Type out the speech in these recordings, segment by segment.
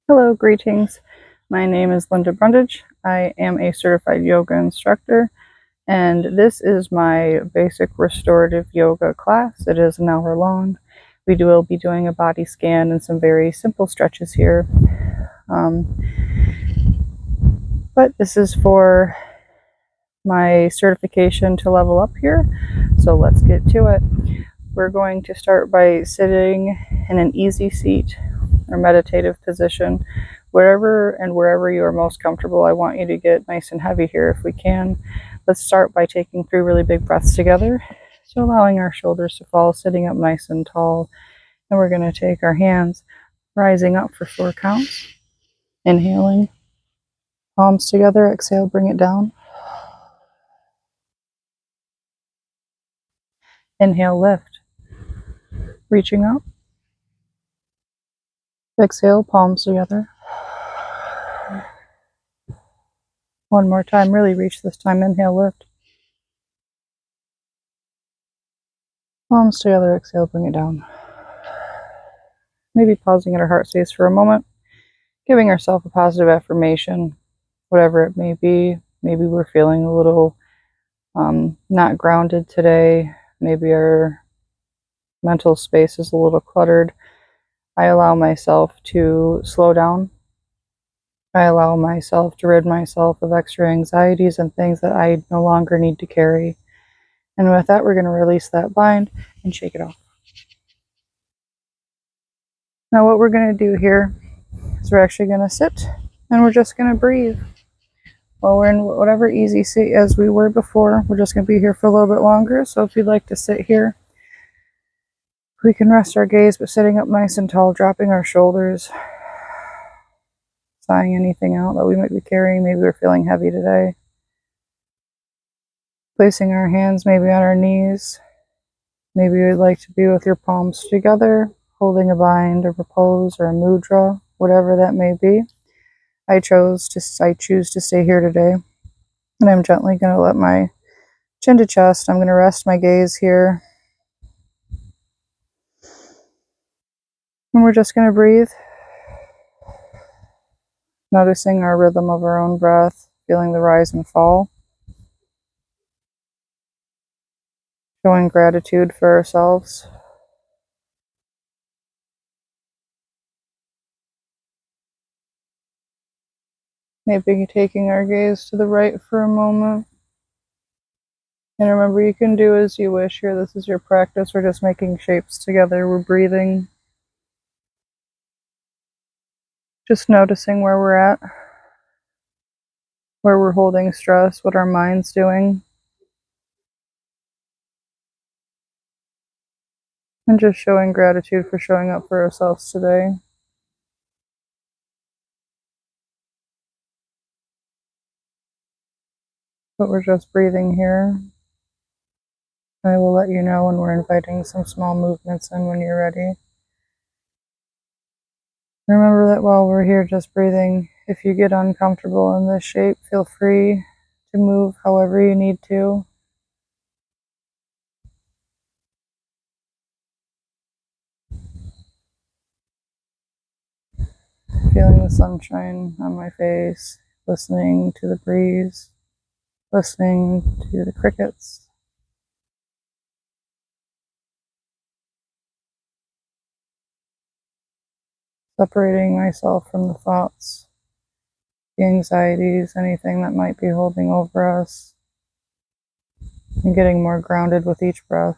Hello, greetings. My name is Linda Brundage. I am a certified yoga instructor, and this is my basic restorative yoga class. It is an hour long. We will be doing a body scan and some very simple stretches here. But this is for my certification to level up here, so let's get to it. We're going to start by sitting in an easy seat or meditative position. Wherever and wherever you are most comfortable, I want you to get nice and heavy here if we can. Let's start by taking 3 really big breaths together. So allowing our shoulders to fall, sitting up nice and tall. And we're going to take our hands, rising up for 4 counts. Inhaling, palms together, exhale, bring it down. Inhale, lift, reaching up. Exhale, palms together. One more time, really reach this time. Inhale, lift. Palms together, exhale, bring it down. Maybe pausing at our heart space for a moment, giving ourselves a positive affirmation, whatever it may be. Maybe we're feeling a little not grounded today. Maybe our mental space is a little cluttered. I allow myself to slow down. I allow myself to rid myself of extra anxieties and things that I no longer need to carry. And with that, we're going to release that bind and shake it off. Now what we're going to do here is we're actually going to sit and we're just going to breathe. Well, we're in whatever easy seat as we were before. We're just going to be here for a little bit longer. So if you'd like to sit here, we can rest our gaze, but sitting up nice and tall, dropping our shoulders, sighing anything out that we might be carrying. Maybe we're feeling heavy today. Placing our hands maybe on our knees. Maybe you'd like to be with your palms together, holding a bind or a pose or a mudra, whatever that may be. I choose to stay here today. And I'm gently going to let my chin to chest. I'm going to rest my gaze here. And we're just going to breathe. Noticing our rhythm of our own breath, feeling the rise and fall. Showing gratitude for ourselves. Maybe taking our gaze to the right for a moment. And remember, you can do as you wish here. This is your practice. We're just making shapes together. We're breathing. Just noticing where we're at. Where we're holding stress, what our mind's doing. And just showing gratitude for showing up for ourselves today. But we're just breathing here. I will let you know when we're inviting some small movements in when you're ready. Remember that while we're here just breathing, if you get uncomfortable in this shape, feel free to move however you need to. Feeling the sunshine on my face, listening to the breeze, listening to the crickets. Separating myself from the thoughts, the anxieties, anything that might be holding over us, and getting more grounded with each breath.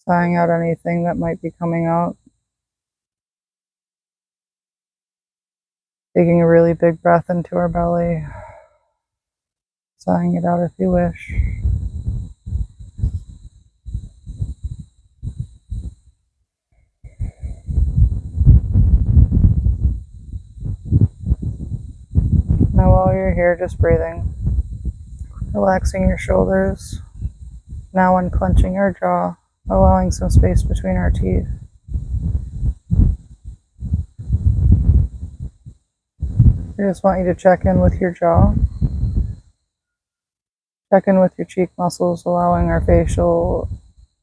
Sighing out anything that might be coming out. Taking a really big breath into our belly. Sighing it out if you wish. Now while you're here, just breathing. Relaxing your shoulders. Now unclenching our jaw, allowing some space between our teeth. I just want you to check in with your jaw. Check in with your cheek muscles, allowing our facial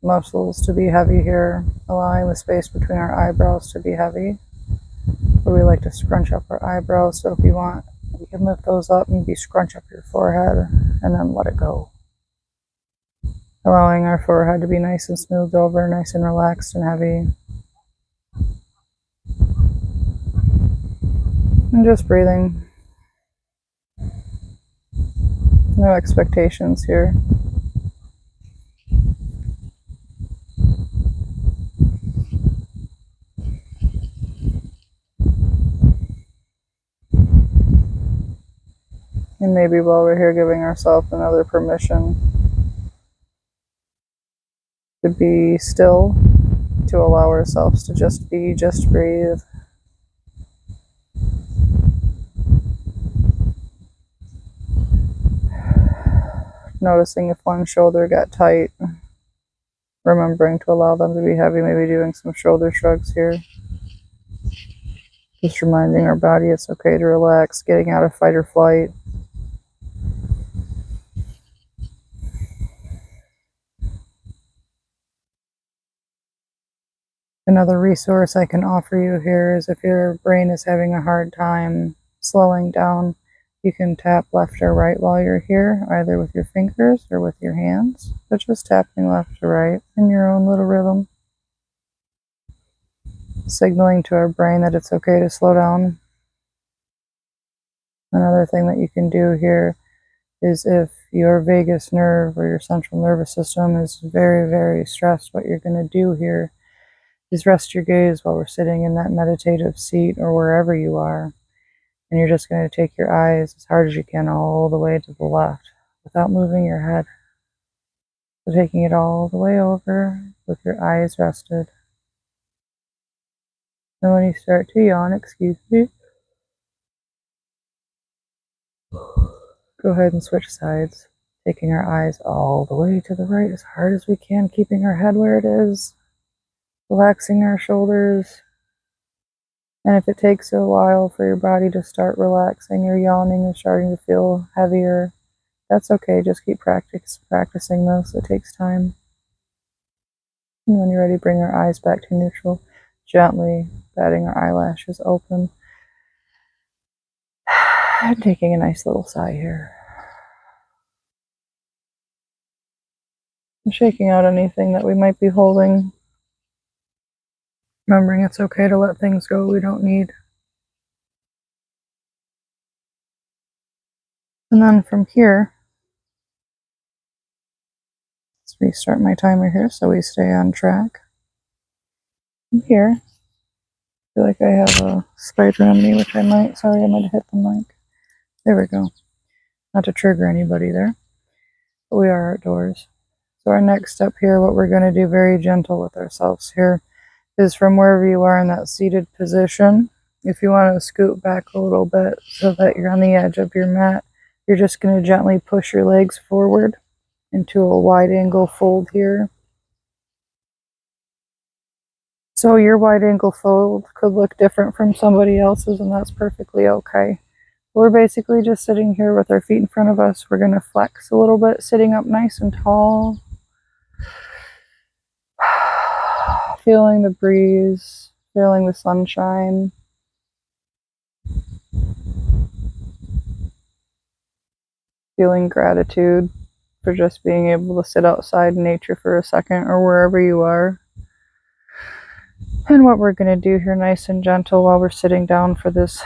muscles to be heavy here, allowing the space between our eyebrows to be heavy. But we like to scrunch up our eyebrows, so if you want, you can lift those up, maybe scrunch up your forehead, and then let it go. Allowing our forehead to be nice and smoothed over, nice and relaxed and heavy. And just breathing. No expectations here. And maybe while we're here, giving ourselves another permission to be still, to allow ourselves to just be, just breathe. Noticing if one shoulder got tight, remembering to allow them to be heavy, maybe doing some shoulder shrugs here. Just reminding our body it's okay to relax, getting out of fight or flight. Another resource I can offer you here is if your brain is having a hard time slowing down, you can tap left or right while you're here, either with your fingers or with your hands, but just tapping left or right in your own little rhythm, signaling to our brain that it's okay to slow down. Another thing that you can do here is if your vagus nerve or your central nervous system is very, very stressed, what you're going to do here is rest your gaze while we're sitting in that meditative seat or wherever you are. And you're just going to take your eyes as hard as you can all the way to the left without moving your head. So taking it all the way over with your eyes rested. And when you start to yawn, excuse me, go ahead and switch sides. Taking our eyes all the way to the right as hard as we can, keeping our head where it is. Relaxing our shoulders. And if it takes a while for your body to start relaxing or yawning or starting to feel heavier, that's okay. Just keep practicing this. It takes time. And when you're ready, bring our eyes back to neutral, gently batting our eyelashes open. And taking a nice little sigh here. And shaking out anything that we might be holding. Remembering it's okay to let things go we don't need. And then from here, let's restart my timer here so we stay on track. From here, I feel like I have a spider on me, which I might have hit the mic. There we go. Not to trigger anybody there, but we are outdoors. So our next step here, what we're going to do very gentle with ourselves here, is from wherever you are in that seated position, if you want to scoot back a little bit so that you're on the edge of your mat, you're just going to gently push your legs forward into a wide angle fold here. So your wide angle fold could look different from somebody else's, and that's perfectly okay. We're basically just sitting here with our feet in front of us. We're going to flex a little bit, sitting up nice and tall. Feeling the breeze, feeling the sunshine. Feeling gratitude for just being able to sit outside in nature for a second or wherever you are. And what we're going to do here, nice and gentle, while we're sitting down for this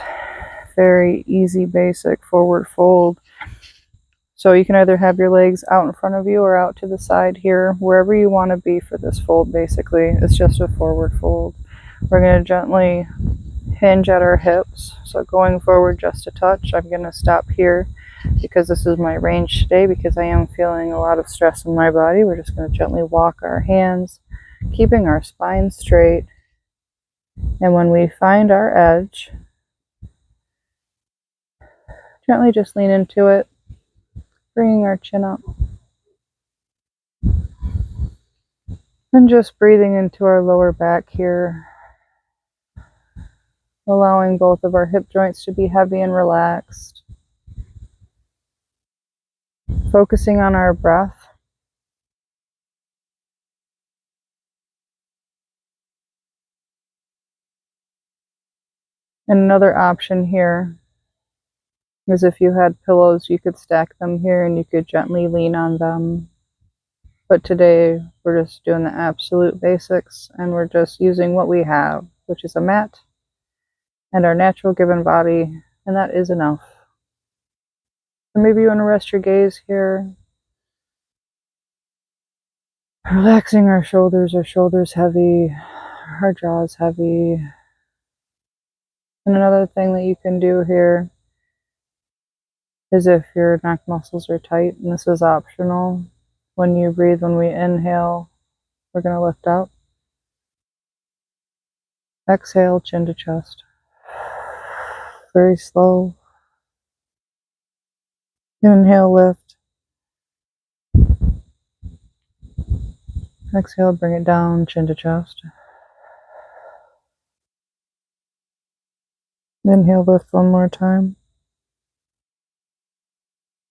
very easy, basic forward fold. So you can either have your legs out in front of you or out to the side here, wherever you want to be for this fold, basically. It's just a forward fold. We're going to gently hinge at our hips. So going forward just a touch. I'm going to stop here because this is my range today, because I am feeling a lot of stress in my body. We're just going to gently walk our hands, keeping our spine straight. And when we find our edge, gently just lean into it, bringing our chin up. And just breathing into our lower back here, allowing both of our hip joints to be heavy and relaxed. Focusing on our breath. And another option here is if you had pillows, you could stack them here and you could gently lean on them. But today we're just doing the absolute basics and we're just using what we have, which is a mat and our natural given body, and that is enough. So maybe you want to rest your gaze here. Relaxing our shoulders heavy, our jaws heavy. And another thing that you can do here is if your neck muscles are tight, and this is optional, when you breathe, when we inhale, we're going to lift up. Exhale, chin to chest. Very slow. Inhale, lift. Exhale, bring it down, chin to chest. Inhale, lift one more time.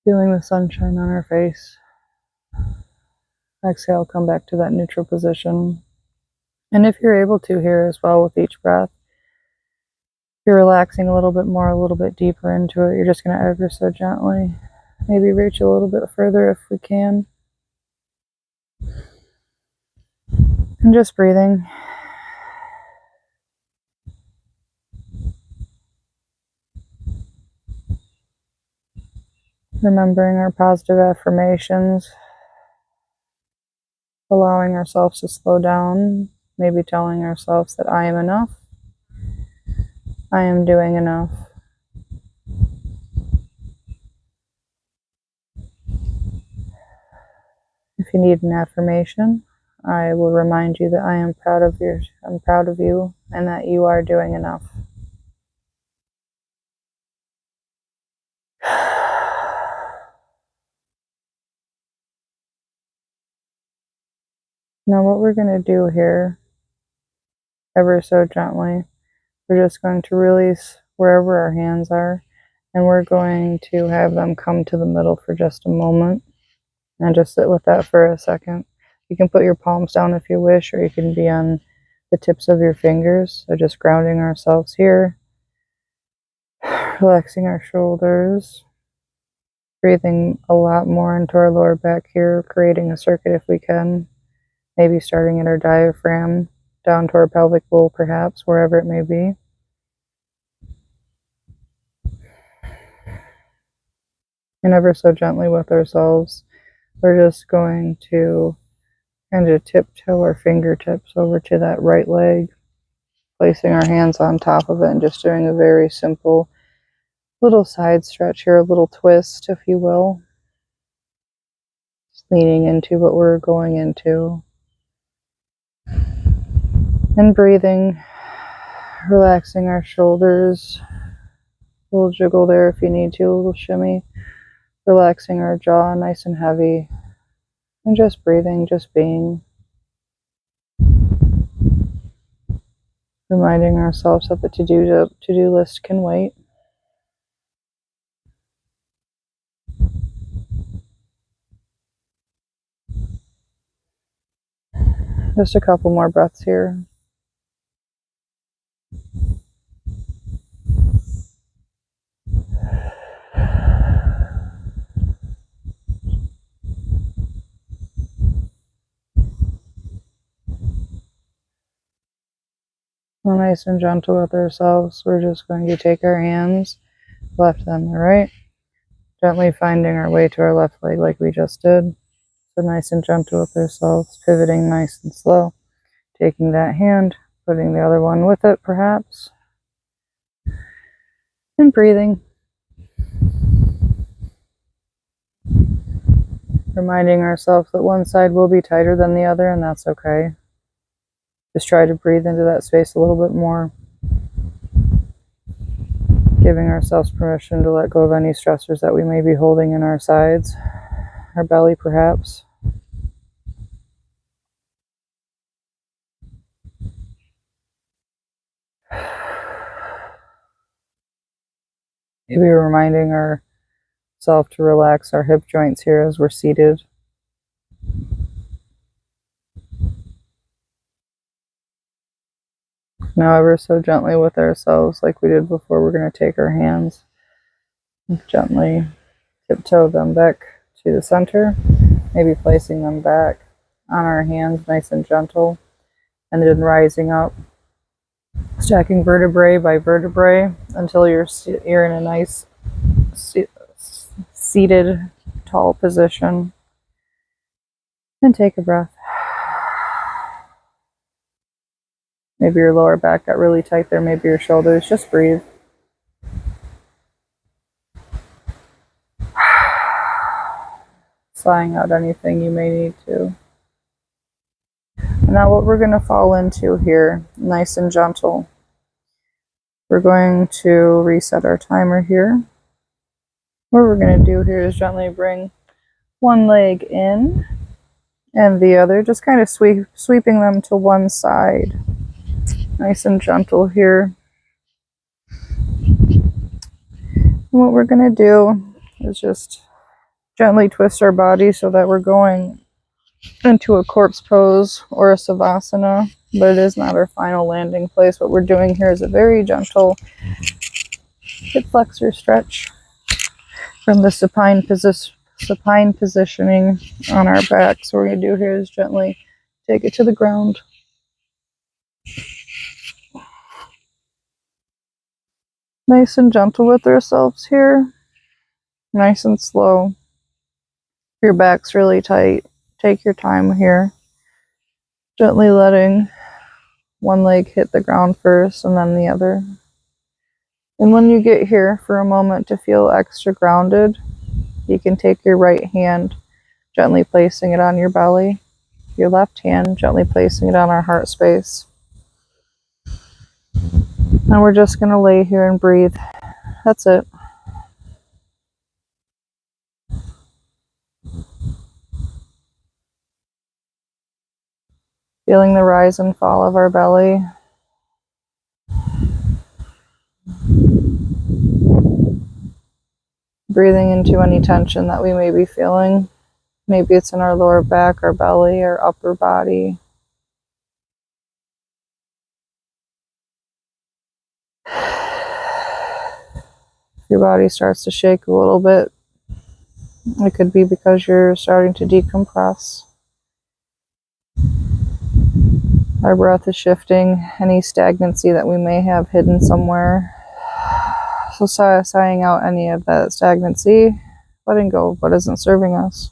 Feeling the sunshine on our face. Exhale, come back to that neutral position. And if you're able to here as well with each breath, you're relaxing a little bit more, a little bit deeper into it. You're just going to ever so gently, maybe reach a little bit further if we can. And just breathing. Remembering our positive affirmations. Allowing ourselves to slow down. Maybe telling ourselves that I am enough. I am doing enough. If you need an affirmation, I will remind you that I'm proud of you and that you are doing enough. Now what we're going to do here, ever so gently, we're just going to release wherever our hands are, and we're going to have them come to the middle for just a moment, and just sit with that for a second. You can put your palms down if you wish, or you can be on the tips of your fingers, so just grounding ourselves here, relaxing our shoulders, breathing a lot more into our lower back here, creating a circuit if we can. Maybe starting at our diaphragm, down to our pelvic bowl perhaps, wherever it may be. And ever so gently with ourselves, we're just going to kind of tiptoe our fingertips over to that right leg, placing our hands on top of it and just doing a very simple little side stretch here, a little twist, if you will. Just leaning into what we're going into. And breathing, relaxing our shoulders, a little jiggle there if you need to, a little shimmy, relaxing our jaw nice and heavy, and just breathing, just being, reminding ourselves that the to-do list can wait. Just a couple more breaths here. We're nice and gentle with ourselves. We're just going to take our hands, left and the right, gently finding our way to our left leg like we just did. So nice and gentle with ourselves, pivoting nice and slow, taking that hand, putting the other one with it perhaps, and breathing. Reminding ourselves that one side will be tighter than the other, and that's okay. Just try to breathe into that space a little bit more. Giving ourselves permission to let go of any stressors that we may be holding in our sides, our belly perhaps. Maybe reminding ourselves to relax our hip joints here as we're seated. Now ever so gently with ourselves, like we did before, we're going to take our hands and gently tiptoe them back to the center, maybe placing them back on our hands nice and gentle, and then rising up, stacking vertebrae by vertebrae until you're in a nice seated tall position. And take a breath. Maybe your lower back got really tight there, maybe your shoulders. Just breathe. Sighing out anything you may need to. And now what we're going to fall into here, nice and gentle, we're going to reset our timer here. What we're going to do here is gently bring one leg in and the other, just kind of sweeping them to one side. Nice and gentle here. And what we're going to do is just gently twist our body so that we're going into a corpse pose or a savasana, but it is not our final landing place. What we're doing here is a very gentle hip flexor stretch from the supine positioning on our back. So what we're going to do here is gently take it to the ground. Nice and gentle with ourselves here. Nice and slow. If your back's really tight, take your time here. Gently letting one leg hit the ground first and then the other. And when you get here for a moment to feel extra grounded, you can take your right hand, gently placing it on your belly. Your left hand, gently placing it on our heart space. And we're just going to lay here and breathe. That's it. Feeling the rise and fall of our belly. Breathing into any tension that we may be feeling. Maybe it's in our lower back, our belly, our upper body. If your body starts to shake a little bit, it could be because you're starting to decompress. Our breath is shifting any stagnancy that we may have hidden somewhere. So sighing out any of that stagnancy, letting go of what isn't serving us.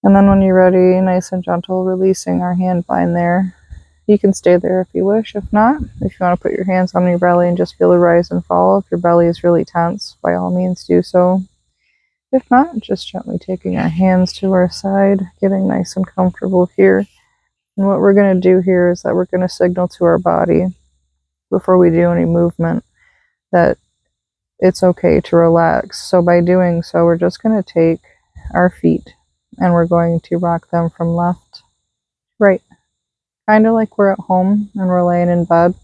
And then when you're ready, nice and gentle, releasing our hand bind there. You can stay there if you wish. If not, if you want to put your hands on your belly and just feel the rise and fall, if your belly is really tense, by all means do so. If not, just gently taking our hands to our side, getting nice and comfortable here. And what we're going to do here is that we're going to signal to our body before we do any movement that it's okay to relax. So by doing so, we're just going to take our feet and we're going to rock them from left to right. Kind of like we're at home and we're laying in bed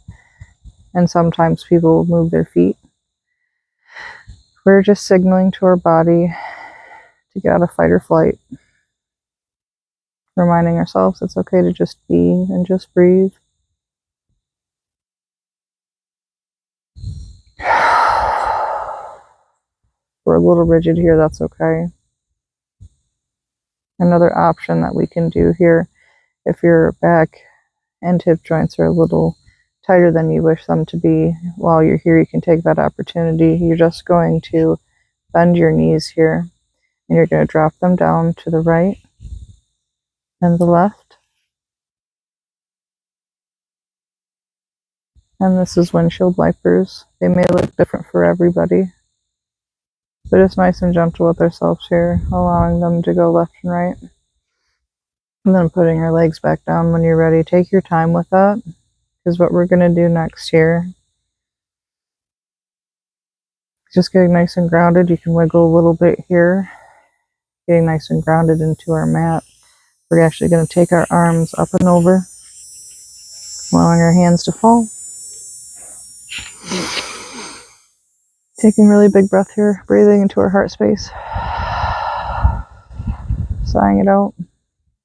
and sometimes people move their feet. We're just signaling to our body to get out of fight or flight. Reminding ourselves it's okay to just be and just breathe. We're a little rigid here, that's okay. Another option that we can do here, if your back and hip joints are a little tighter than you wish them to be, while you're here, you can take that opportunity. You're just going to bend your knees here, and you're going to drop them down to the right and the left. And this is windshield wipers. They may look different for everybody, but it's nice and gentle with ourselves here, allowing them to go left and right. And then putting your legs back down when you're ready. Take your time with that, because what we're going to do next here, just getting nice and grounded. You can wiggle a little bit here, getting nice and grounded into our mat. We're actually going to take our arms up and over, allowing our hands to fall. Taking a really big breath here, breathing into our heart space, sighing it out.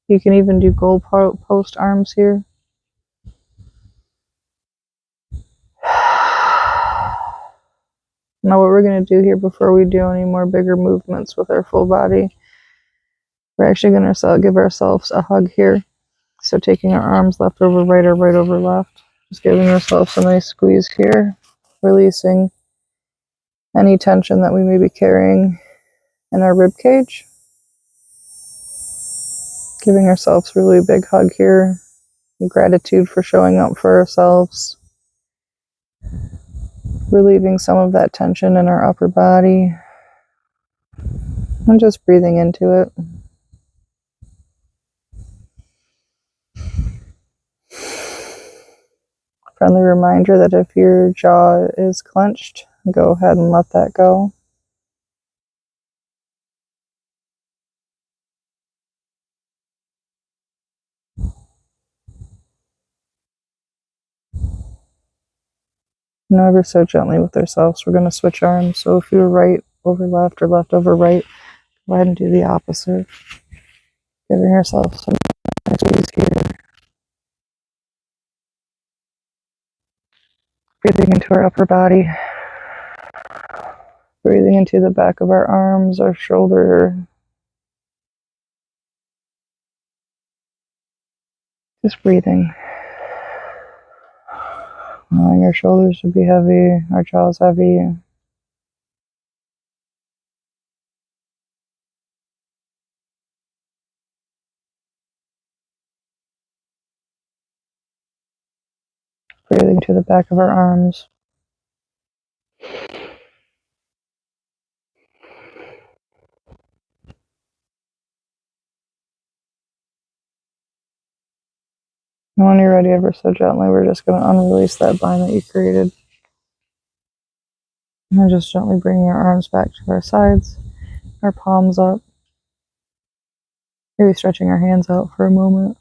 You can even do goal post arms here. Now what we're going to do here before we do any more bigger movements with our full body, we're actually going to give ourselves a hug here. So taking our arms left over right or right over left, just giving ourselves a nice squeeze here, releasing any tension that we may be carrying in our rib cage. Giving ourselves a really big hug here, gratitude for showing up for ourselves. Relieving some of that tension in our upper body and just breathing into it. Friendly reminder that if your jaw is clenched, go ahead and let that go. And ever so gently with ourselves, we're going to switch arms. So if you're right over left or left over right, go ahead and do the opposite. Giving ourselves some nice squeeze here. Breathing into our upper body. Breathing into the back of our arms, our shoulder. Just breathing. Allowing our shoulders to be heavy, our jaws heavy. Breathing to the back of our arms. And when you're ready, ever so gently, we're just going to unrelease that bind that you created. And just gently bringing our arms back to our sides, our palms up. Maybe stretching our hands out for a moment.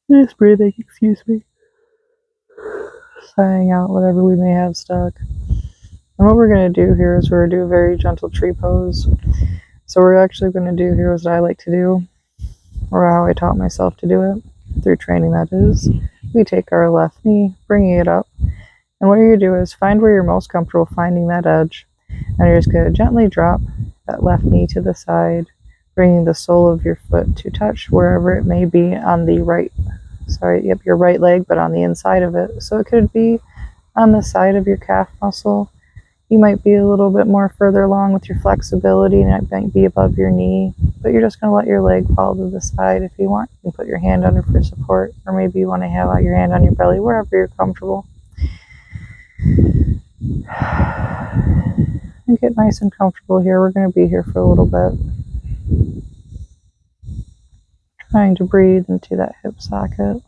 Nice breathing, excuse me. Sighing out whatever we may have stuck. And what we're going to do here is we're going to do a very gentle tree pose. So we're actually going to do here is what I like to do, or how I taught myself to do it, through training that is. We take our left knee, bringing it up, and what you do is find where you're most comfortable finding that edge, and you're just going to gently drop that left knee to the side, bringing the sole of your foot to touch wherever it may be on the right, your right leg, but on the inside of it. So it could be on the side of your calf muscle. You might be a little bit more further along with your flexibility, and it might be above your knee, but you're just going to let your leg fall to the side. If you want, you can put your hand under for support, or maybe you want to have your hand on your belly, wherever you're comfortable. And get nice and comfortable here. We're going to be here for a little bit. Trying to breathe into that hip socket.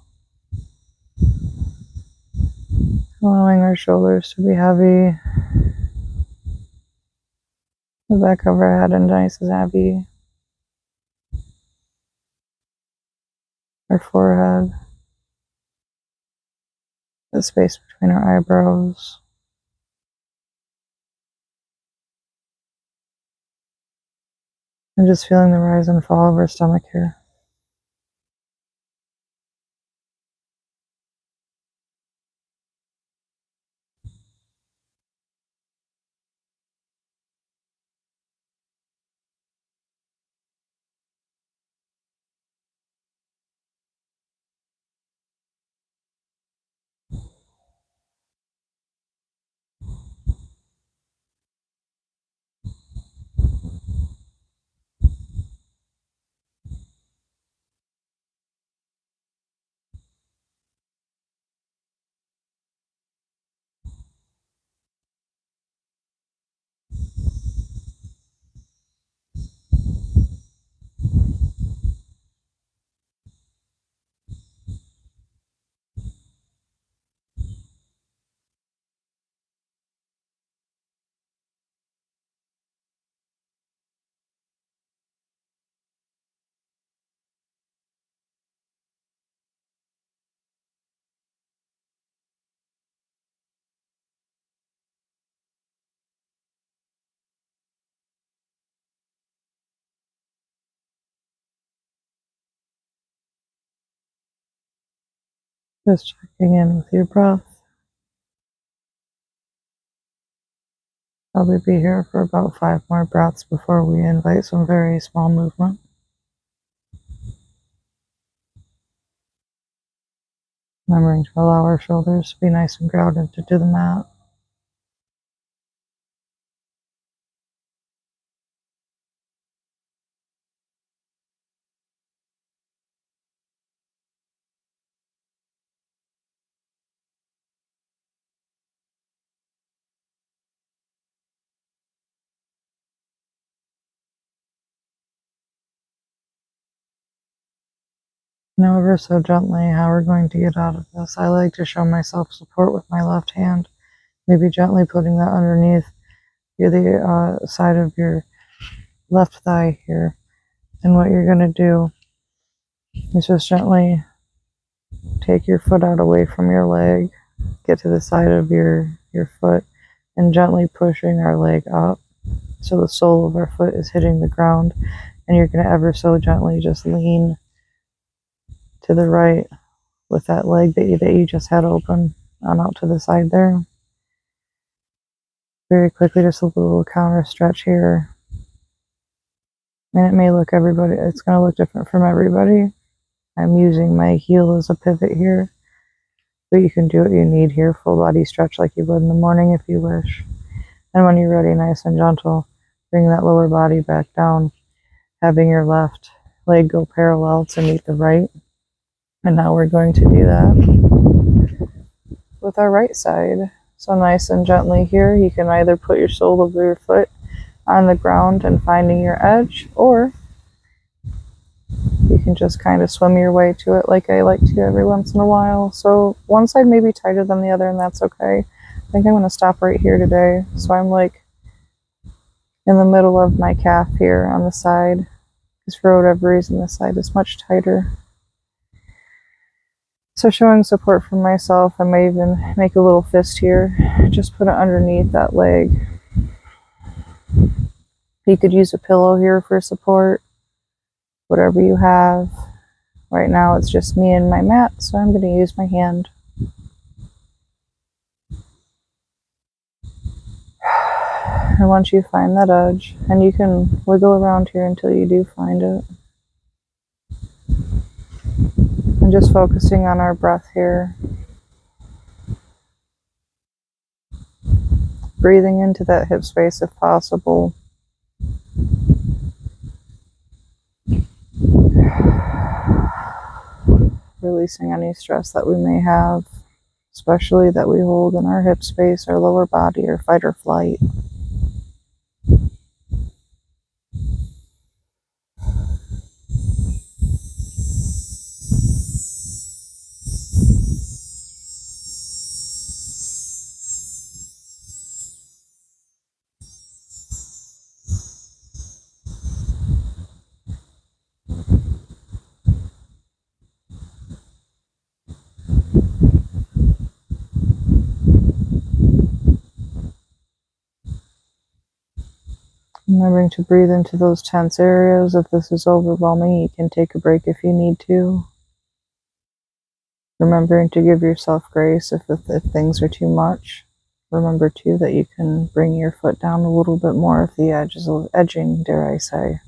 Allowing our shoulders to be heavy. The back of our head and nice and heavy. Our forehead. The space between our eyebrows. And just feeling the rise and fall of our stomach here. Just checking in with your breath. Probably be here for about 5 more breaths before we invite some very small movement. Remembering to allow our shoulders to be nice and grounded into the mat. Now ever so gently how we're going to get out of this. I like to show myself support with my left hand, maybe gently putting that underneath the side of your left thigh here. And what you're going to do is just gently take your foot out away from your leg, get to the side of your foot, and gently pushing our leg up so the sole of our foot is hitting the ground. And you're going to ever so gently just lean to the right with that leg that you just had open on out to the side there. Very quickly, just a little counter stretch here. And it may look it's going to look different from everybody. I'm using my heel as a pivot here, but you can do what you need here. Full body stretch like you would in the morning if you wish. And when you're ready, nice and gentle, bring that lower body back down, having your left leg go parallel to meet the right. And now we're going to do that with our right side. So nice and gently here, you can either put your sole of your foot on the ground and finding your edge, or you can just kind of swim your way to it like I like to every once in a while. So one side may be tighter than the other, and that's okay. I think I'm going to stop right here today. So I'm like in the middle of my calf here on the side, because for whatever reason this side is much tighter. So showing support from myself, I may even make a little fist here. Just put it underneath that leg. You could use a pillow here for support, whatever you have. Right now it's just me and my mat, so I'm going to use my hand. And once you find that edge, and you can wiggle around here until you do find it. And just focusing on our breath here. Breathing into that hip space if possible. Releasing any stress that we may have, especially that we hold in our hip space, our lower body, or fight or flight. Remembering to breathe into those tense areas. If this is overwhelming, you can take a break if you need to. Remembering to give yourself grace if things are too much. Remember too that you can bring your foot down a little bit more if the edge is edging, dare I say.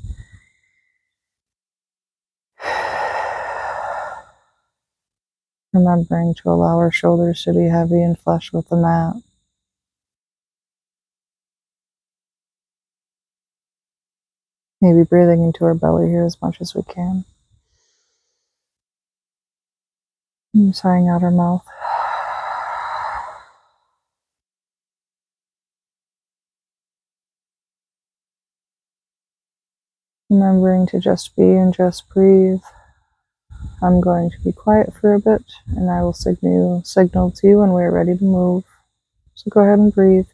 Remembering to allow our shoulders to be heavy and flush with the mat. Maybe breathing into our belly here as much as we can. And sighing out our mouth. Remembering to just be and just breathe. I'm going to be quiet for a bit, and I will signal to you when we're ready to move. So go ahead and breathe.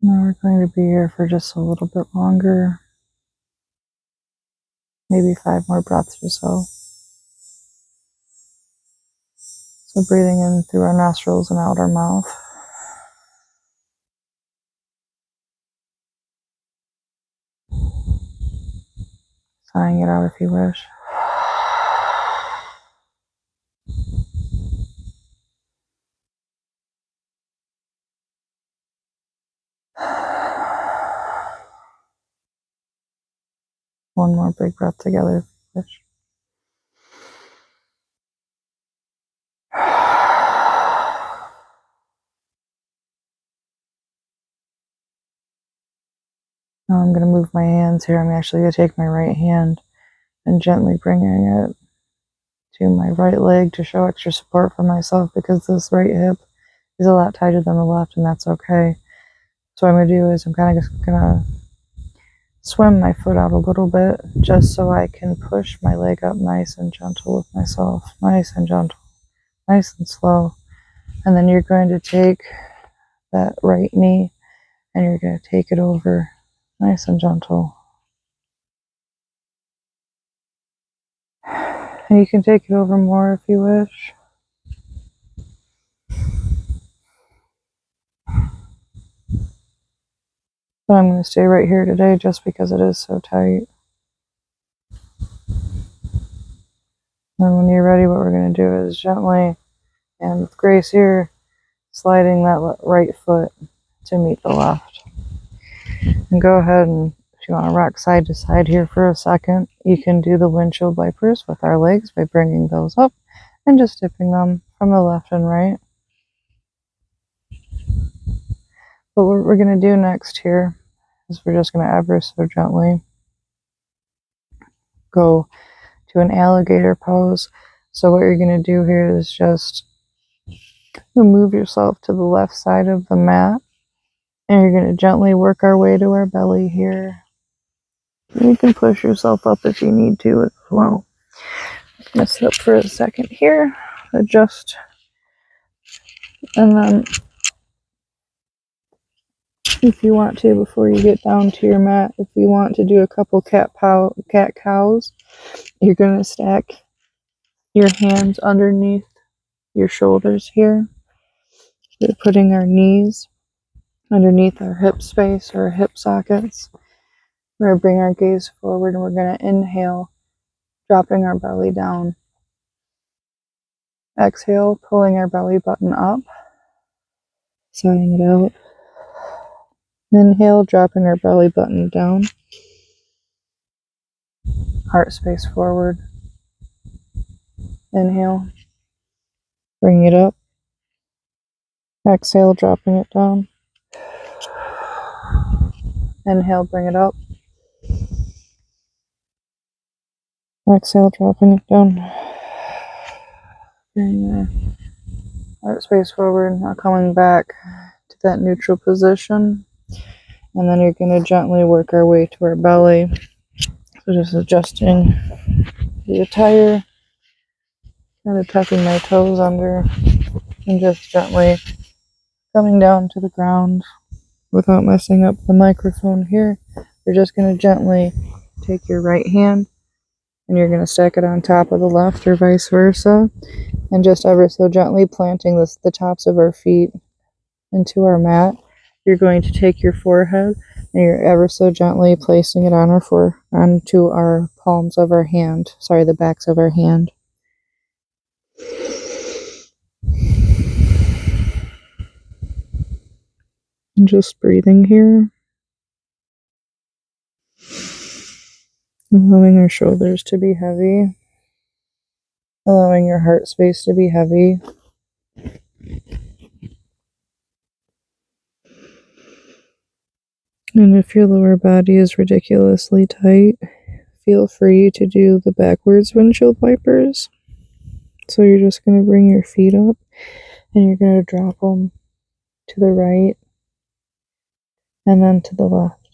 Now we're going to be here for just a little bit longer, maybe 5 more breaths or so. So breathing in through our nostrils and out our mouth. Sighing it out if you wish. One more big breath together if you wish. Now I'm going to move my hands here. I'm actually going to take my right hand and gently bringing it to my right leg to show extra support for myself, because this right hip is a lot tighter than the left, and that's okay. So what I'm going to do is I'm kind of just going to swim my foot out a little bit just so I can push my leg up nice and gentle with myself. Nice and gentle. Nice and slow. And then you're going to take that right knee and you're going to take it over nice and gentle. And you can take it over more if you wish. But I'm going to stay right here today just because it is so tight. And when you're ready, what we're going to do is gently, and with grace here, sliding that right foot to meet the left. And go ahead and, if you want to rock side to side here for a second, you can do the windshield wipers with our legs by bringing those up and just dipping them from the left and right. But what we're going to do next here is we're just going to ever so gently go to an alligator pose. So what you're going to do here is just move yourself to the left side of the mat, and you're going to gently work our way to our belly here. You can push yourself up if you need to as well. I'm going to sit up for a second here, adjust, and then if you want to, before you get down to your mat, if you want to do a couple cat cows, you're going to stack your hands underneath your shoulders here. We're putting our knees underneath our hip space or hip sockets. We're going to bring our gaze forward and we're going to inhale, dropping our belly down. Exhale, pulling our belly button up, sighing it out. Inhale, dropping our belly button down. Heart space forward. Inhale, bring it up. Exhale, dropping it down. Inhale, bring it up. Exhale, dropping it down. Bring the heart space forward, now coming back to that neutral position. And then you're going to gently work our way to our belly. So just adjusting the attire, kind of tucking my toes under, and just gently coming down to the ground without messing up the microphone here. You're just going to gently take your right hand and you're going to stack it on top of the left or vice versa, and just ever so gently planting the tops of our feet into our mat. You're going to take your forehead and you're ever so gently placing it on onto our palms of our hand, the backs of our hand. And just breathing here. Allowing our shoulders to be heavy. Allowing your heart space to be heavy. And if your lower body is ridiculously tight, feel free to do the backwards windshield wipers. So you're just going to bring your feet up and you're going to drop them to the right and then to the left.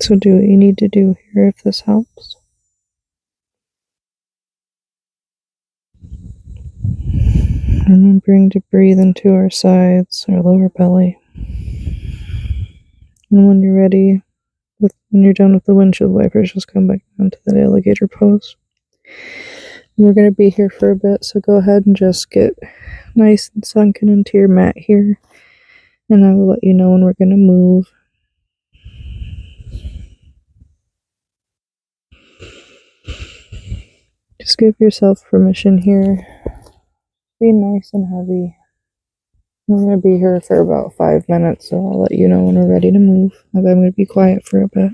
So do what you need to do here if this helps. Remembering to breathe into our sides, our lower belly. And when you're ready, when you're done with the windshield wipers, just come back down to that alligator pose. We're going to be here for a bit, so go ahead and just get nice and sunken into your mat here. And I will let you know when we're going to move. Just give yourself permission here. Be nice and heavy. We're going to be here for about 5 minutes, so I'll let you know when we're ready to move. I'm going to be quiet for a bit.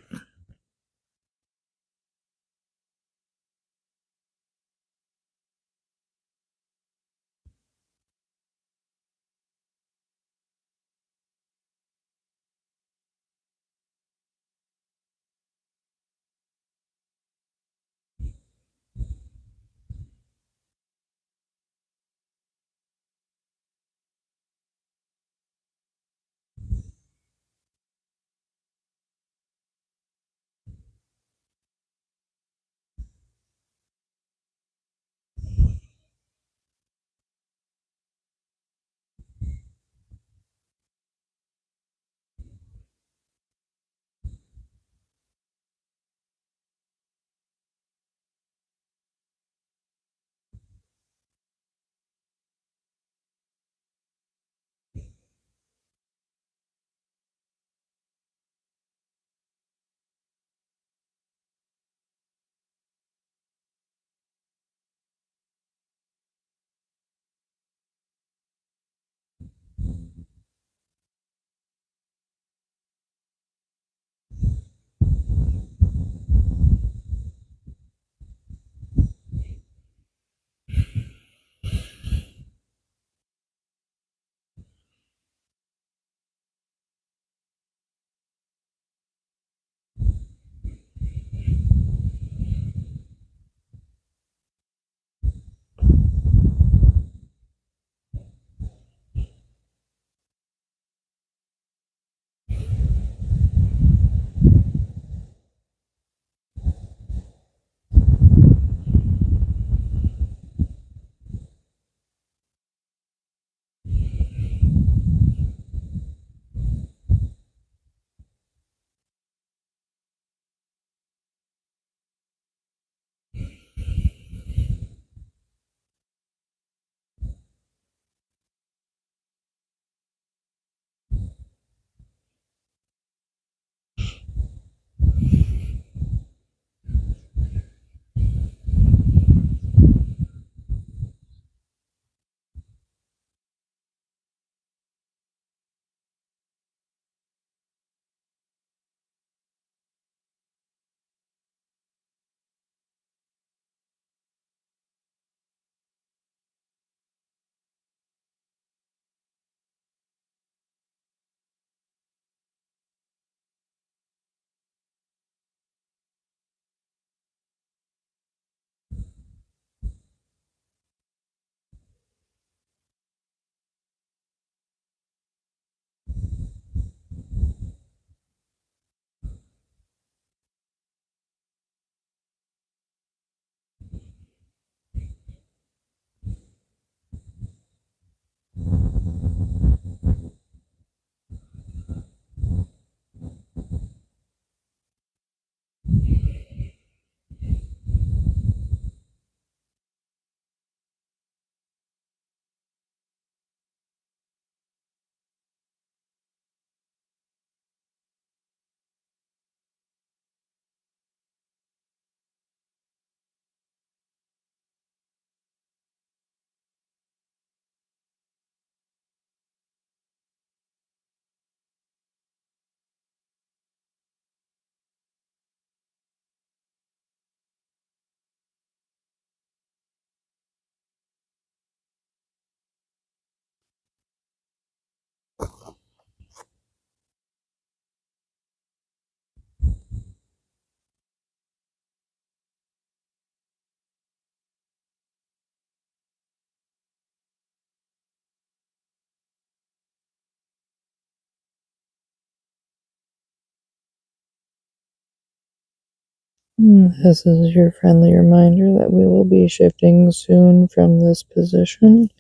This is your friendly reminder that we will be shifting soon from this position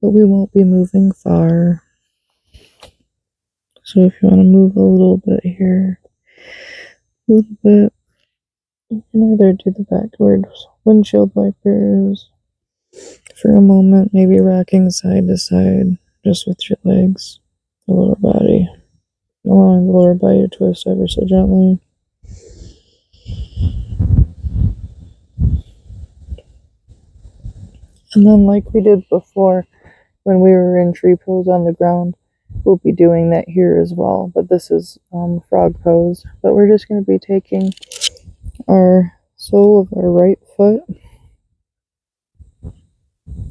but we won't be moving far. So if you want to move a little bit here, a little bit, you can either do the backwards windshield wipers for a moment, maybe rocking side to side just with your legs, the lower body, allowing the lower body to twist ever so gently. And then, like we did before when we were in tree pose on the ground, we'll be doing that here as well. But this is frog pose. But we're just going to be taking our sole of our right foot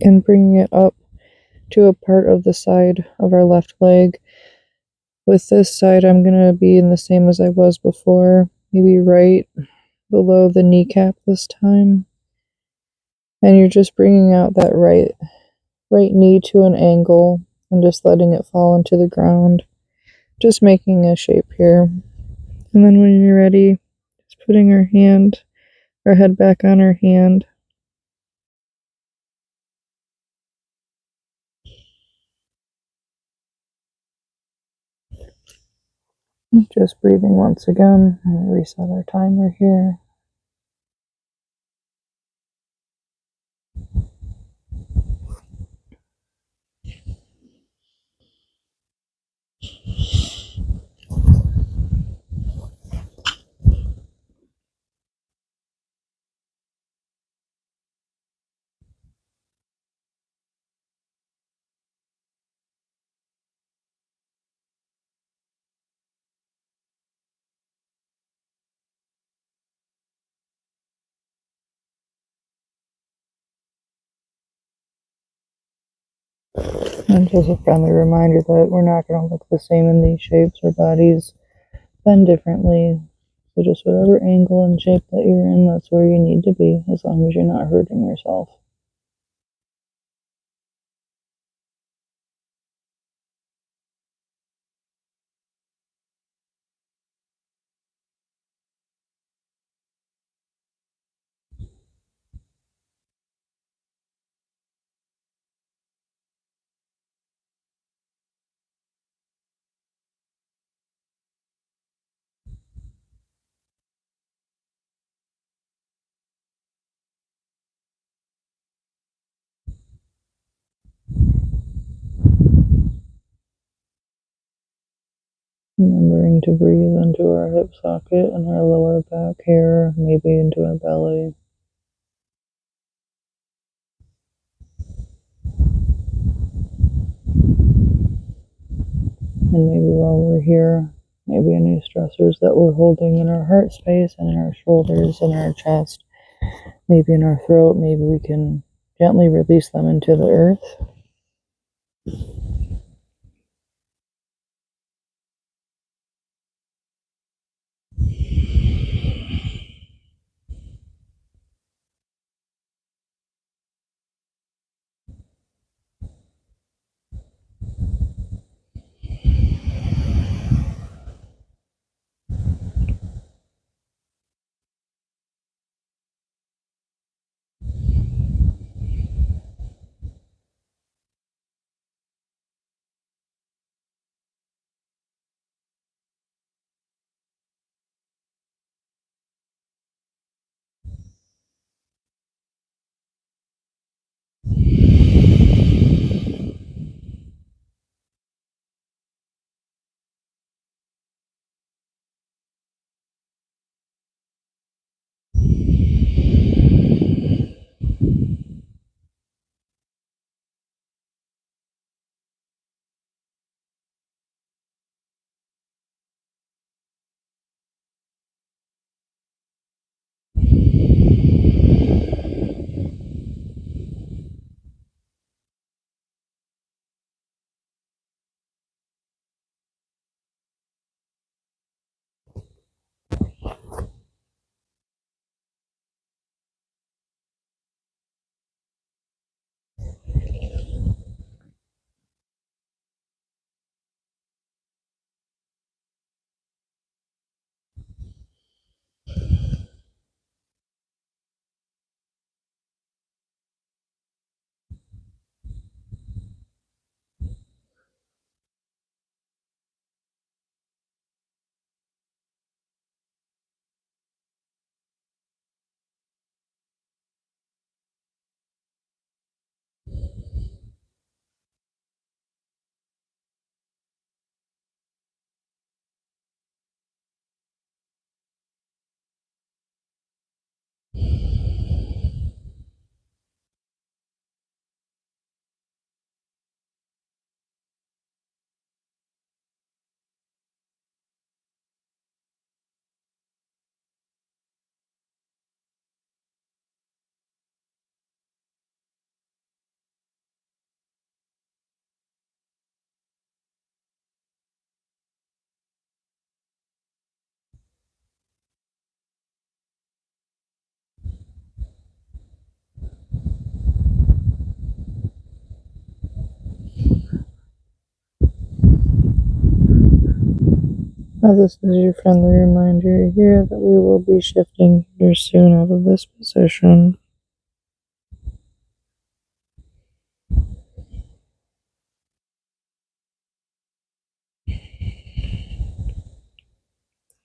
and bringing it up to a part of the side of our left leg. With this side, I'm going to be in the same as I was before, maybe right below the kneecap this time. And you're just bringing out that right knee to an angle and just letting it fall into the ground. Just making a shape here. And then when you're ready, just putting our head back on our hand. Just breathing once again. And reset our timer here. And just a friendly reminder that we're not going to look the same in these shapes. Our bodies bend differently. So just whatever angle and shape that you're in, that's where you need to be, as long as you're not hurting yourself. Remembering to breathe into our hip socket and our lower back here, maybe into our belly. And maybe while we're here, maybe any stressors that we're holding in our heart space and in our shoulders and our chest, maybe in our throat, maybe we can gently release them into the earth. Now this is your friendly reminder here that we will be shifting here soon out of this position.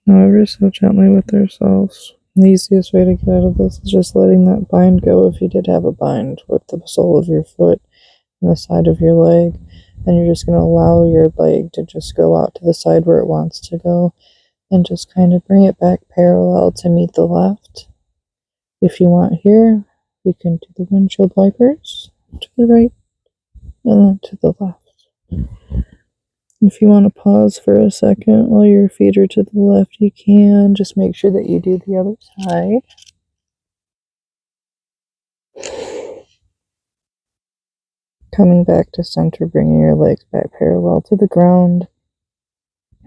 Now ever so gently with ourselves. The easiest way to get out of this is just letting that bind go if you did have a bind with the sole of your foot and the side of your leg. And you're just going to allow your leg to just go out to the side where it wants to go and just kind of bring it back parallel to meet the left. If you want here, we can do the windshield wipers to the right and then to the left. If you want to pause for a second while your feet are to the left, you can. Just make sure that you do the other side. Coming back to center, bringing your legs back parallel to the ground.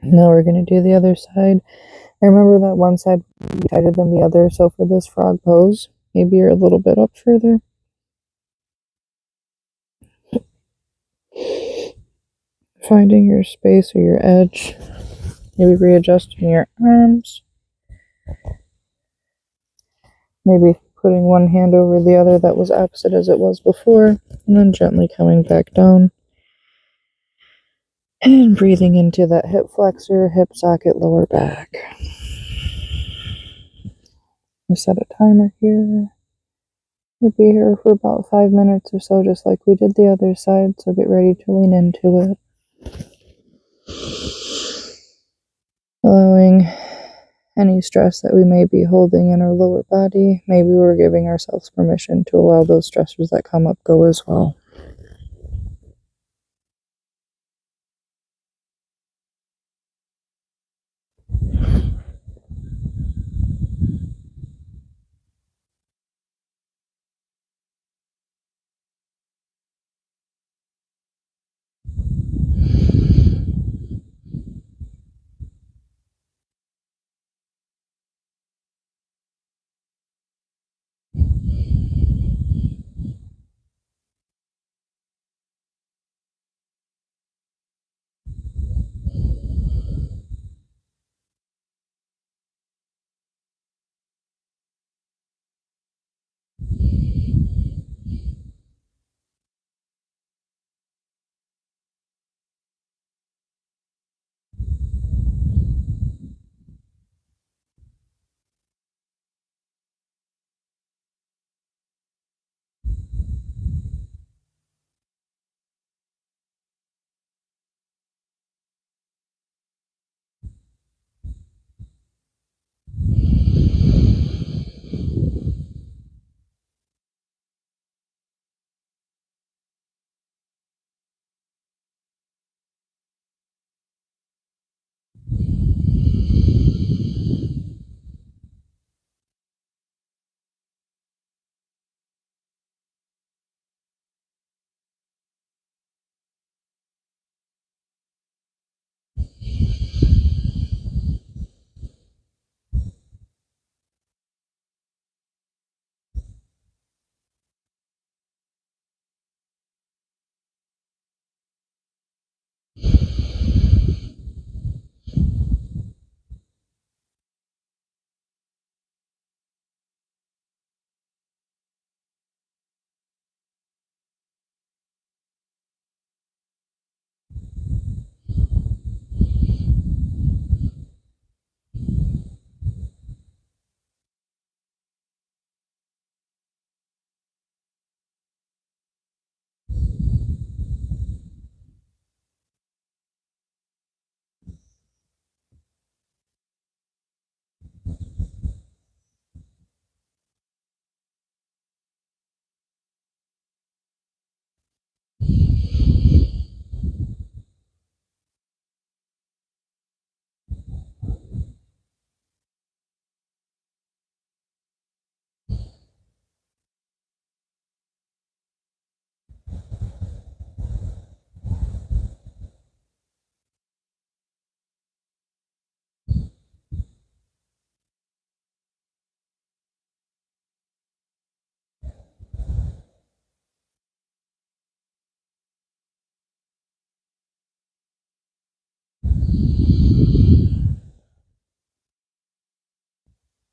Now we're going to do the other side. And remember that one side will be tighter than the other. So for this frog pose, maybe you're a little bit up further. Finding your space or your edge. Maybe readjusting your arms. Maybe putting one hand over the other that was opposite as it was before. And then gently coming back down. And breathing into that hip flexor, hip socket, lower back. We set a timer here. We'll be here for about 5 minutes or so, just like we did the other side, so get ready to lean into it. Allowing any stress that we may be holding in our lower body. Maybe we're giving ourselves permission to allow those stressors that come up go as well.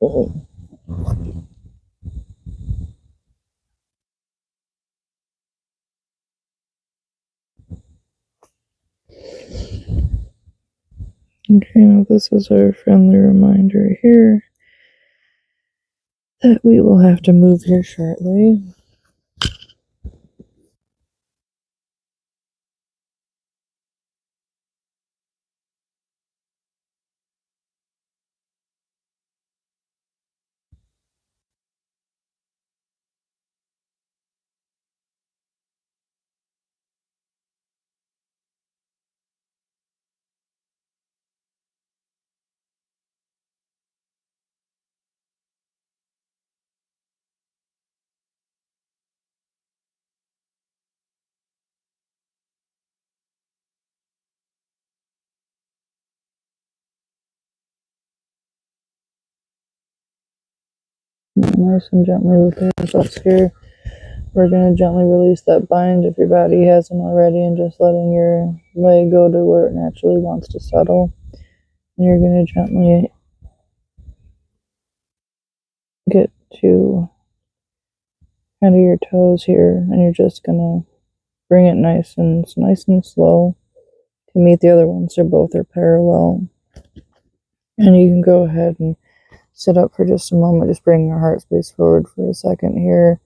Okay, now this is our friendly reminder here that we will have to move here shortly. Nice and gently with the results here. We're going to gently release that bind if your body hasn't already, and just letting your leg go to where it naturally wants to settle. And you're going to gently get to kind of your toes here, and you're just going to bring it nice and slow to meet the other ones. They're both are parallel. And you can go ahead and sit up for just a moment, just bring your heart space forward for a second here.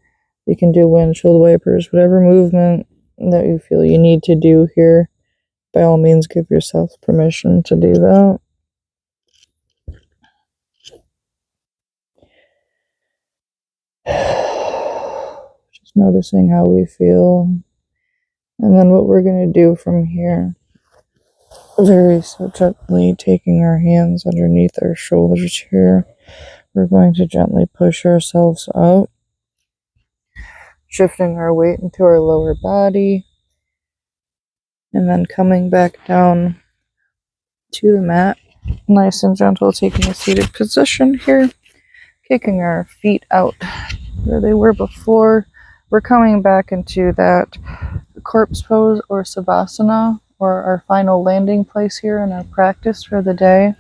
You can do windshield wipers, whatever movement that you feel you need to do here. By all means, give yourself permission to do that. Just noticing how we feel. And then what we're going to do from here, very so gently taking our hands underneath our shoulders here, we're going to gently push ourselves out, shifting our weight into our lower body, and then coming back down to the mat, nice and gentle, taking a seated position here, kicking our feet out where they were before. We're coming back into that corpse pose or savasana, or our final landing place here in our practice for the day.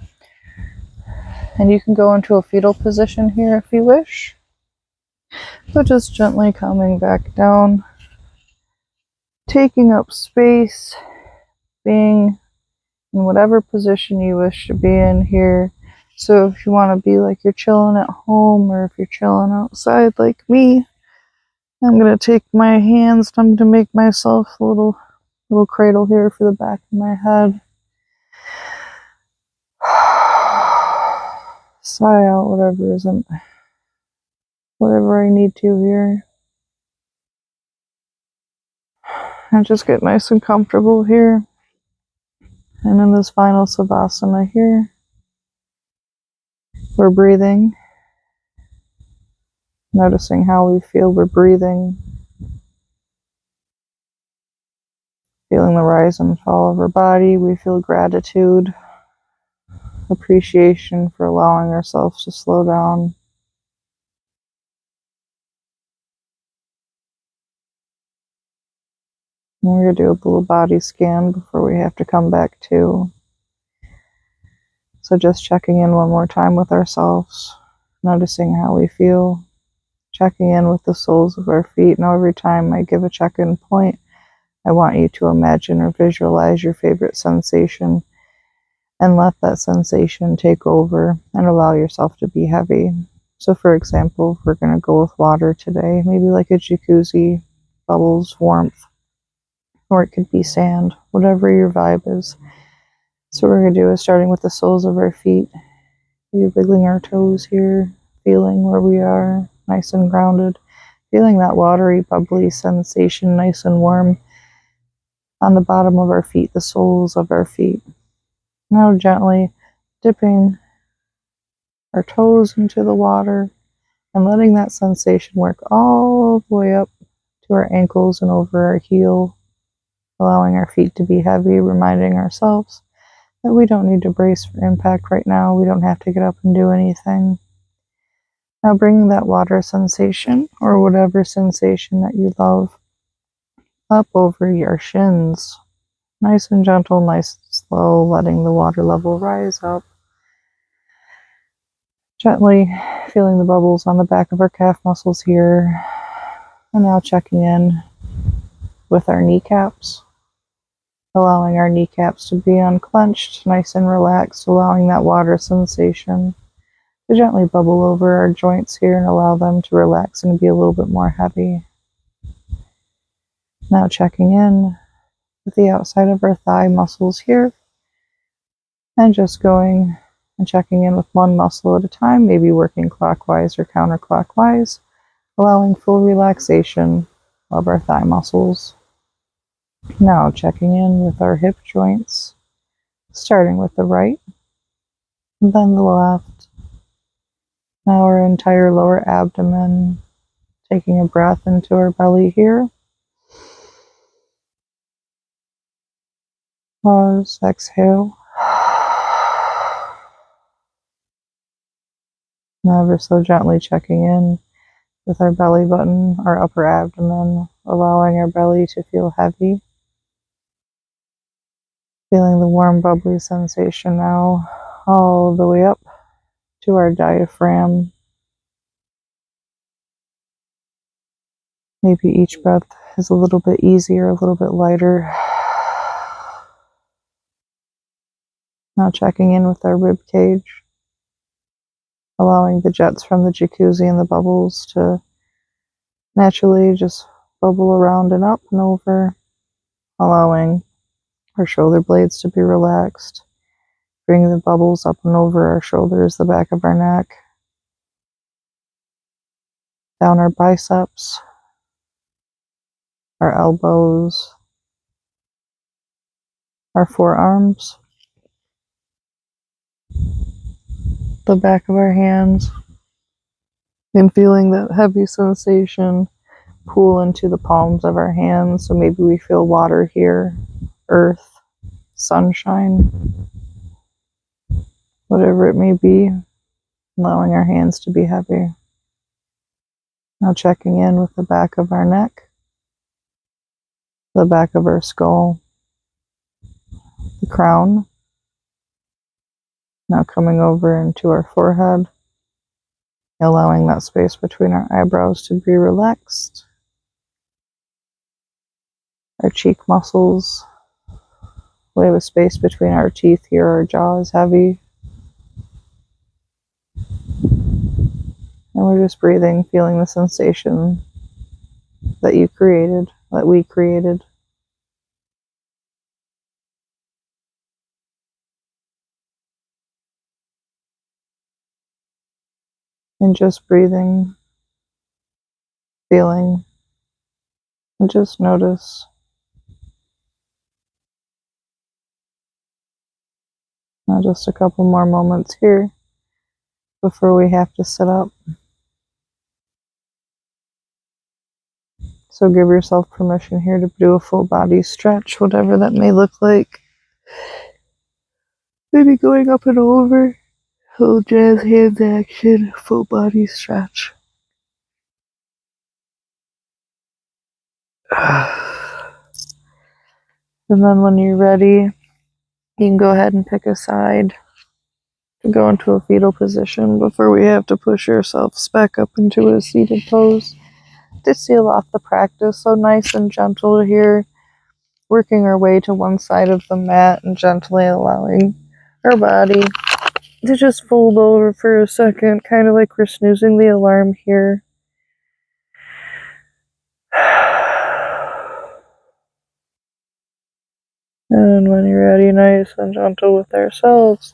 And you can go into a fetal position here if you wish. So just gently coming back down, taking up space, being in whatever position you wish to be in here. So if you want to be like you're chilling at home, or if you're chilling outside like me, I'm going to take my hands, I'm going to make myself a little cradle here for the back of my head. Sigh out whatever I need to here. And just get nice and comfortable here. And in this final savasana here, we're breathing, noticing how we feel we're breathing, feeling the rise and fall of our body. We feel gratitude, appreciation for allowing ourselves to slow down. And we're going to do a little body scan before we have to come back to. So just checking in one more time with ourselves, noticing how we feel, checking in with the soles of our feet. Now every time I give a check-in point, I want you to imagine or visualize your favorite sensation and let that sensation take over and allow yourself to be heavy. So for example, if we're going to go with water today, maybe like a jacuzzi, bubbles, warmth, or it could be sand, whatever your vibe is. So what we're going to do is starting with the soles of our feet, maybe wiggling our toes here, feeling where we are, nice and grounded, feeling that watery, bubbly sensation, nice and warm on the bottom of our feet, the soles of our feet. Now gently dipping our toes into the water and letting that sensation work all the way up to our ankles and over our heel, allowing our feet to be heavy, reminding ourselves that we don't need to brace for impact right now. We don't have to get up and do anything. Now bringing that water sensation, or whatever sensation that you love, up over your shins. Nice and gentle, nice and slow, letting the water level rise up. Gently feeling the bubbles on the back of our calf muscles here. And now checking in with our kneecaps. Allowing our kneecaps to be unclenched, nice and relaxed, allowing that water sensation to gently bubble over our joints here and allow them to relax and be a little bit more heavy. Now checking in with the outside of our thigh muscles here and just going and checking in with one muscle at a time, maybe working clockwise or counterclockwise, allowing full relaxation of our thigh muscles. Now checking in with our hip joints, starting with the right, and then the left. Now our entire lower abdomen, taking a breath into our belly here. Pause, exhale. Now ever so gently checking in with our belly button, our upper abdomen, allowing our belly to feel heavy. Feeling the warm, bubbly sensation now all the way up to our diaphragm. Maybe each breath is a little bit easier, a little bit lighter. Now checking in with our rib cage, allowing the jets from the jacuzzi and the bubbles to naturally just bubble around and up and over, allowing our shoulder blades to be relaxed, bringing the bubbles up and over our shoulders, the back of our neck, down our biceps, our elbows, our forearms, the back of our hands, and feeling that heavy sensation pool into the palms of our hands. So maybe we feel water here, earth, sunshine, whatever it may be, allowing our hands to be heavy. Now checking in with the back of our neck, the back of our skull, the crown. Now coming over into our forehead, allowing that space between our eyebrows to be relaxed. Our cheek muscles, we have a space between our teeth here, our jaw is heavy. And we're just breathing, feeling the sensation that you created, that we created. And just breathing, feeling, and just notice. Now just a couple more moments here before we have to sit up. So give yourself permission here to do a full body stretch, whatever that may look like. Maybe going up and over, little jazz hands action, full body stretch. And then when you're ready, you can go ahead and pick a side to go into a fetal position before we have to push ourselves back up into a seated pose to seal off the practice. So nice and gentle here, working our way to one side of the mat and gently allowing our body to just fold over for a second, kind of like we're snoozing the alarm here. And when you're ready, nice and gentle with ourselves,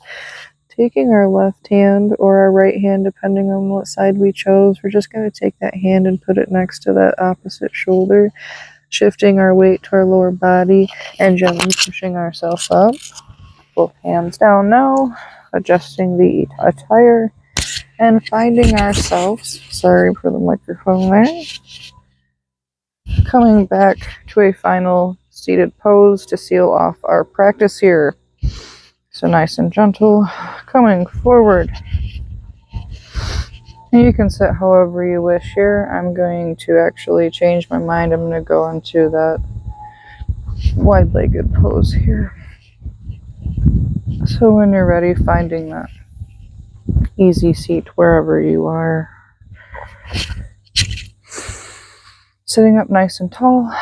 taking our left hand or our right hand, depending on what side we chose, we're just going to take that hand and put it next to that opposite shoulder, shifting our weight to our lower body and gently pushing ourselves up. Both hands down now, adjusting the attire and finding ourselves, sorry for the microphone there, coming back to a final seated pose to seal off our practice here. So nice and gentle, coming forward. And you can sit however you wish here. I'm going to actually change my mind. I'm going to go into that wide-legged pose here. So when you're ready, finding that easy seat wherever you are. Sitting up nice and tall.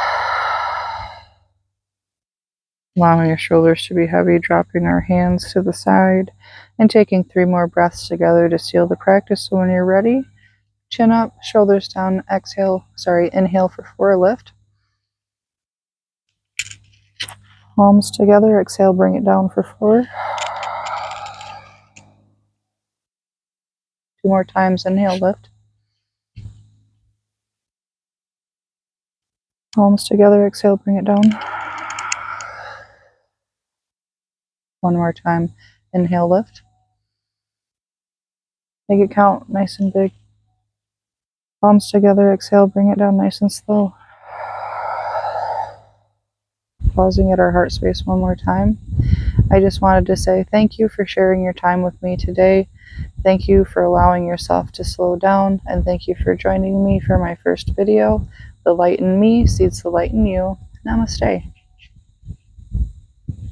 Allowing your shoulders to be heavy, dropping our hands to the side, and taking 3 more breaths together to seal the practice. So when you're ready, chin up, shoulders down, inhale for 4, lift. Palms together, exhale, bring it down for 4. 2 more times, inhale, lift. Palms together, exhale, bring it down. 1 more time, inhale, lift. Make it count, nice and big. Palms together, exhale, bring it down nice and slow. Pausing at our heart space 1 more time. I just wanted to say thank you for sharing your time with me today. Thank you for allowing yourself to slow down, and thank you for joining me for my first video. The light in me seeds the light in you. Namaste.